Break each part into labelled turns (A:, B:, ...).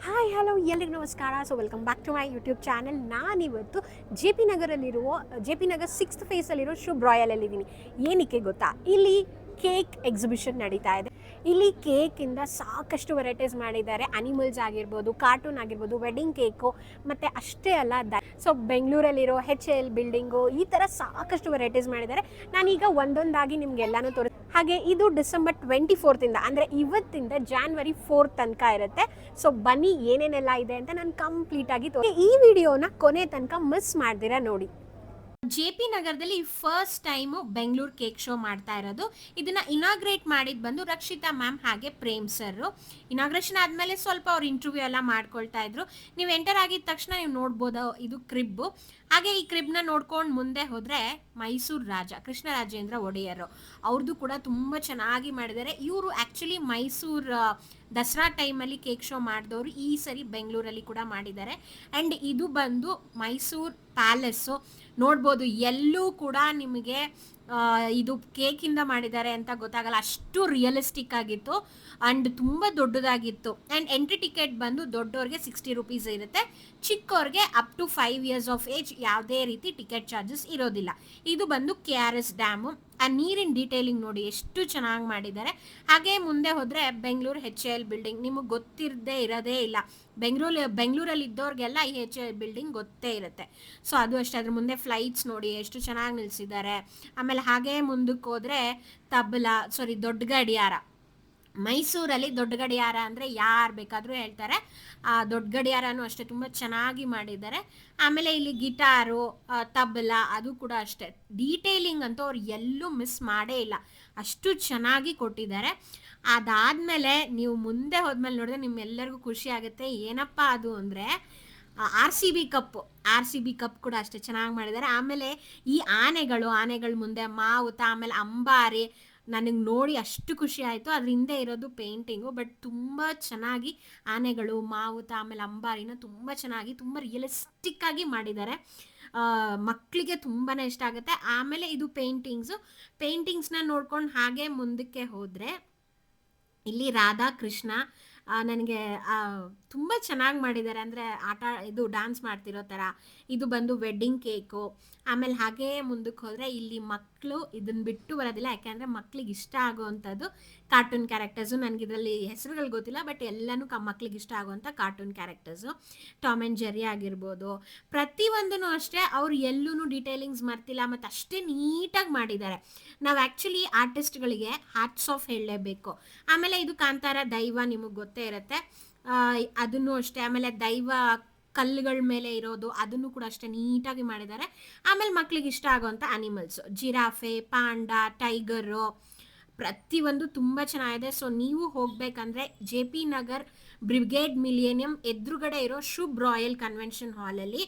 A: Hi hello ಎಲ್ರಿಗೂ ನಮಸ್ಕಾರ. So welcome back to my YouTube channel. ನಾನಿವತ್ತು ಜೆ ಪಿ ನಗರ್ 6th ಫೇಸಲ್ಲಿರೋ ಶುಭ್ ರಾಯಲಲ್ಲಿದ್ದೀನಿ. ಏನಕ್ಕೆ ಗೊತ್ತಾ, ಇಲ್ಲಿ ಕೇಕ್ ಎಕ್ಸಿಬಿಷನ್ ನಡೀತಾ ಇದೆ. ಇಲ್ಲಿ ಕೇಕಿಂದ ಸಾಕಷ್ಟು ವೆರೈಟೀಸ್ ಮಾಡಿದ್ದಾರೆ. ಅನಿಮಲ್ಸ್ ಆಗಿರ್ಬೋದು, ಕಾರ್ಟೂನ್ ಆಗಿರ್ಬೋದು, ವೆಡ್ಡಿಂಗ್ ಕೇಕು, ಮತ್ತು ಅಷ್ಟೇ ಅಲ್ಲ ಸೊ ಬೆಂಗಳೂರಲ್ಲಿರೋ HL ಬಿಲ್ಡಿಂಗು, ಈ ಥರ ಸಾಕಷ್ಟು ವೆರೈಟೀಸ್ ಮಾಡಿದ್ದಾರೆ. ನಾನೀಗ ಒಂದೊಂದಾಗಿ ನಿಮ್ಗೆಲ್ಲನೂ ಹಾಗೆ ಇದು ಡಿಸೆಂಬರ್ 24 ಅಂದರೆ ಇವತ್ತಿಂದ January 4 ತನಕ ಇರುತ್ತೆ. ಸೊ ಬನ್ನಿ ಏನೇನೆಲ್ಲ ಇದೆ ಅಂತ ನಾನು ಕಂಪ್ಲೀಟಾಗಿ ಈ ವಿಡಿಯೋನ ಕೊನೆ ತನಕ ಮಿಸ್ ಮಾಡ್ದಿರಾ ನೋಡಿ. JP ನಗರದಲ್ಲಿ first time Bengaluru cake show ಮಾಡ್ತಾ ಇರೋದು. ಇದನ್ನ ಇನಾಗ್ರೇಟ್ ಮಾಡಿದ್ದು ಬಂದು ರಕ್ಷಿತಾ ಮ್ಯಾಮ್ ಹಾಗೆ ಪ್ರೇಮ್ ಸರ್. ಇನಾಗ್ರೇಷನ್ ಆದಮೇಲೆ ಸ್ವಲ್ಪ ಅವ್ರು ಇಂಟರ್ವ್ಯೂ ಎಲ್ಲ ಮಾಡ್ಕೊಳ್ತಾ ಇದ್ರು. ನೀವು ಎಂಟರ್ ಆಗಿದ ತಕ್ಷಣ ನೀವು ನೋಡ್ಬೋದು, ಇದು ಕ್ರಿಬ್ಬು. ಹಾಗೆ ಈ ಕ್ರಿಬ್ನ ನೋಡ್ಕೊಂಡು ಮುಂದೆ ಹೋದರೆ ಮೈಸೂರು ರಾಜ ಕೃಷ್ಣರಾಜೇಂದ್ರ ಒಡೆಯರು ಅವ್ರದ್ದು ಕೂಡ ತುಂಬ ಚೆನ್ನಾಗಿ ಮಾಡಿದ್ದಾರೆ. ಇವರು ಆ್ಯಕ್ಚುಲಿ ಮೈಸೂರು ದಸರಾ ಟೈಮಲ್ಲಿ ಕೇಕ್ ಶೋ ಮಾಡಿದವರು ಈ ಸರಿ ಬೆಂಗಳೂರಲ್ಲಿ ಕೂಡ ಮಾಡಿದ್ದಾರೆ. ಆ್ಯಂಡ್ ಇದು ಬಂದು ಮೈಸೂರು ಪ್ಯಾಲೇಸು ನೋಡ್ಬೋದು. ಎಲ್ಲೂ ಕೂಡ ನಿಮಗೆ ಇದು ಕೇಕಿಂದ ಮಾಡಿದ್ದಾರೆ ಅಂತ ಗೊತ್ತಾಗಲ್ಲ, ಅಷ್ಟು ರಿಯಲಿಸ್ಟಿಕ್ ಆಗಿತ್ತು ಆ್ಯಂಡ್ ತುಂಬ ದೊಡ್ಡದಾಗಿತ್ತು. ಆ್ಯಂಡ್ ಎಂಟ್ರಿ ಟಿಕೆಟ್ ಬಂದು ದೊಡ್ಡವ್ರಿಗೆ 60 ರೂಪೀಸ್ ಇರುತ್ತೆ, ಚಿಕ್ಕವ್ರಿಗೆ up to 5 years of age ಯಾವುದೇ ರೀತಿ ಟಿಕೆಟ್ ಚಾರ್ಜಸ್ ಇರೋದಿಲ್ಲ. ಇದು ಬಂದು KRS ಡ್ಯಾಮು. ಆ ನೀರಿನ ಡೀಟೇಲಿಂಗ್ ನೋಡಿ ಎಷ್ಟು ಚೆನ್ನಾಗಿ ಮಾಡಿದ್ದಾರೆ. ಹಾಗೆ ಮುಂದೆ ಹೋದರೆ ಬೆಂಗಳೂರು HL ಬಿಲ್ಡಿಂಗ್ ನಿಮಗೆ ಗೊತ್ತಿರದೇ ಇರೋದೇ ಇಲ್ಲ. ಬೆಂಗಳೂರಲ್ಲಿ ಇದ್ದವ್ರಿಗೆಲ್ಲ ಈ HL ಬಿಲ್ಡಿಂಗ್ ಗೊತ್ತೇ ಇರುತ್ತೆ. ಸೊ ಅದು ಅಷ್ಟೇ. ಅದ್ರ ಮುಂದೆ ಫ್ಲೈಟ್ಸ್ ನೋಡಿ ಎಷ್ಟು ಚೆನ್ನಾಗಿ ನಿಲ್ಲಿಸಿದ್ದಾರೆ. ಆಮೇಲೆ ಹಾಗೆ ಮುಂದಕ್ಕೆ ಹೋದರೆ ದೊಡ್ಡ ಗಡಿಯಾರ. ಮೈಸೂರಲ್ಲಿ ದೊಡ್ಡ ಗಡಿಯಾರ ಅಂದರೆ ಯಾರು ಬೇಕಾದರೂ ಹೇಳ್ತಾರೆ. ಆ ದೊಡ್ಡ ಗಡಿಯಾರನೂ ಅಷ್ಟೇ ತುಂಬ ಚೆನ್ನಾಗಿ ಮಾಡಿದ್ದಾರೆ. ಆಮೇಲೆ ಇಲ್ಲಿ ಗಿಟಾರು, ತಬಲ ಅದು ಕೂಡ ಅಷ್ಟೇ. ಡೀಟೇಲಿಂಗ್ ಅಂತೂ ಅವ್ರು ಎಲ್ಲೂ ಮಿಸ್ ಮಾಡೇ ಇಲ್ಲ, ಅಷ್ಟು ಚೆನ್ನಾಗಿ ಕೊಟ್ಟಿದ್ದಾರೆ. ಅದಾದಮೇಲೆ ನೀವು ಮುಂದೆ ಹೋದ್ಮೇಲೆ ನೋಡಿದ್ರೆ ನಿಮ್ಮೆಲ್ಲರಿಗೂ ಖುಷಿ ಆಗುತ್ತೆ. ಏನಪ್ಪ ಅದು ಅಂದರೆ RCB ಕಪ್ ಕೂಡ ಅಷ್ಟೇ ಚೆನ್ನಾಗಿ ಮಾಡಿದ್ದಾರೆ. ಆಮೇಲೆ ಈ ಆನೆಗಳ ಮುಂದೆ ಮಾವುತ, ಆಮೇಲೆ ಅಂಬಾರಿ ನನಗೆ ನೋಡಿ ಅಷ್ಟು ಖುಷಿ ಆಯಿತು. ಅದ್ರ ಹಿಂದೆ ಇರೋದು ಪೇಂಟಿಂಗು, ಬಟ್ ತುಂಬ ಚೆನ್ನಾಗಿ ಆನೆಗಳು, ಮಾವುತ, ಆಮೇಲೆ ಅಂಬಾರಿನ ತುಂಬ ಚೆನ್ನಾಗಿ ತುಂಬ ರಿಯಲಿಸ್ಟಿಕ್ಕಾಗಿ ಮಾಡಿದ್ದಾರೆ. ಮಕ್ಕಳಿಗೆ ತುಂಬಾ ಇಷ್ಟ ಆಗುತ್ತೆ. ಆಮೇಲೆ ಇದು ಪೇಂಟಿಂಗ್ಸ್ನ ನೋಡ್ಕೊಂಡು ಹಾಗೆ ಮುಂದಕ್ಕೆ ಹೋದರೆ ಇಲ್ಲಿ ರಾಧಾಕೃಷ್ಣ ನನಗೆ ತುಂಬ ಚೆನ್ನಾಗಿ ಮಾಡಿದ್ದಾರೆ. ಅಂದರೆ ಇದು ಡ್ಯಾನ್ಸ್ ಮಾಡ್ತಿರೋ ಥರ. ಇದು ಬಂದು ವೆಡ್ಡಿಂಗ್ ಕೇಕು. ಆಮೇಲೆ ಹಾಗೇ ಮುಂದಕ್ಕೆ ಹೋದರೆ ಇಲ್ಲಿ ಮಕ್ಕಳು ಇದನ್ನು ಬಿಟ್ಟು ಬರೋದಿಲ್ಲ, ಯಾಕೆಂದರೆ ಮಕ್ಳಿಗೆ ಇಷ್ಟ ಆಗೋವಂಥದ್ದು ಕಾರ್ಟೂನ್ ಕ್ಯಾರೆಕ್ಟರ್ಸು. ನನಗೆ ಇದರಲ್ಲಿ ಹೆಸರುಗಳು ಗೊತ್ತಿಲ್ಲ, ಬಟ್ ಎಲ್ಲನೂ ಮಕ್ಳಿಗೆ ಇಷ್ಟ ಆಗುವಂಥ cartoon characters. Tom and Jerry ಆಗಿರ್ಬೋದು, ಪ್ರತಿಯೊಂದೂ ಅಷ್ಟೇ. ಅವ್ರು ಎಲ್ಲೂ ಡೀಟೇಲಿಂಗ್ಸ್ ಮರ್ತಿಲ್ಲ, ಮತ್ತು ಅಷ್ಟೇ ನೀಟಾಗಿ ಮಾಡಿದ್ದಾರೆ. ನಾವು ಆ್ಯಕ್ಚುಲಿ ಆರ್ಟಿಸ್ಟ್ಗಳಿಗೆ ಹ್ಯಾಟ್ಸ್ ಆಫ್ ಹೇಳಲೇಬೇಕು. ಆಮೇಲೆ ಇದು ಕಾಂತಾರ ದೈವ ನಿಮಗೆ ಗೊತ್ತೇ ಇರುತ್ತೆ, ಅದನ್ನು ಅಷ್ಟೇ. ಆಮೇಲೆ ದೈವ ಕಲ್ಲುಗಳ ಮೇಲೆ ಇರೋದು ಅದನ್ನು ಕೂಡ ಅಷ್ಟೇ ನೀಟಾಗಿ ಮಾಡಿದ್ದಾರೆ. ಆಮೇಲೆ ಮಕ್ಕಳಿಗೆ ಇಷ್ಟ ಆಗೋವಂಥ ಅನಿಮಲ್ಸು, ಜಿರಾಫೆ, ಪಾಂಡ, ಟೈಗರು, ಪ್ರತಿಯೊಂದು ತುಂಬ ಚೆನ್ನಾಗಿದೆ. ಸೊ ನೀವು ಹೋಗಬೇಕಂದ್ರೆ JP ನಗರ್ ಬ್ರಿಗೇಡ್ ಮಿಲಿಯನಿಯಂ ಎದುರುಗಡೆ ಇರೋ ಶುಭ್ ರಾಯಲ್ ಕನ್ವೆನ್ಷನ್ ಹಾಲಲ್ಲಿ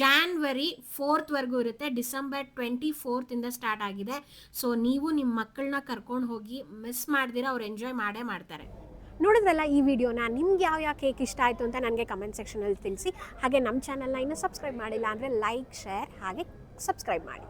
A: January 4 ಇರುತ್ತೆ. ಡಿಸೆಂಬರ್ 24 ಸ್ಟಾರ್ಟ್ ಆಗಿದೆ. ಸೊ ನೀವು ನಿಮ್ಮ ಮಕ್ಕಳನ್ನ ಕರ್ಕೊಂಡು ಹೋಗಿ ಮಿಸ್ ಮಾಡ್ದಿರ, ಅವ್ರು ಎಂಜಾಯ್ ಮಾಡೇ ಮಾಡ್ತಾರೆ. ನೋಡಿದ್ರಲ್ಲ ಈ ವಿಡಿಯೋನ. ನಿಮ್ಗೆ ಯಾವ ಕೇಕ್ ಇಷ್ಟ ಆಯಿತು ಅಂತ ನನಗೆ ಕಮೆಂಟ್ ಸೆಕ್ಷನಲ್ಲಿ ತಿಳಿಸಿ. ಹಾಗೆ ನಮ್ಮ ಚಾನಲ್ನ ಇನ್ನೂ ಸಬ್ಸ್ಕ್ರೈಬ್ ಮಾಡಿಲ್ಲ ಅಂದರೆ ಲೈಕ್, ಶೇರ್ ಹಾಗೆ ಸಬ್ಸ್ಕ್ರೈಬ್ ಮಾಡಿ.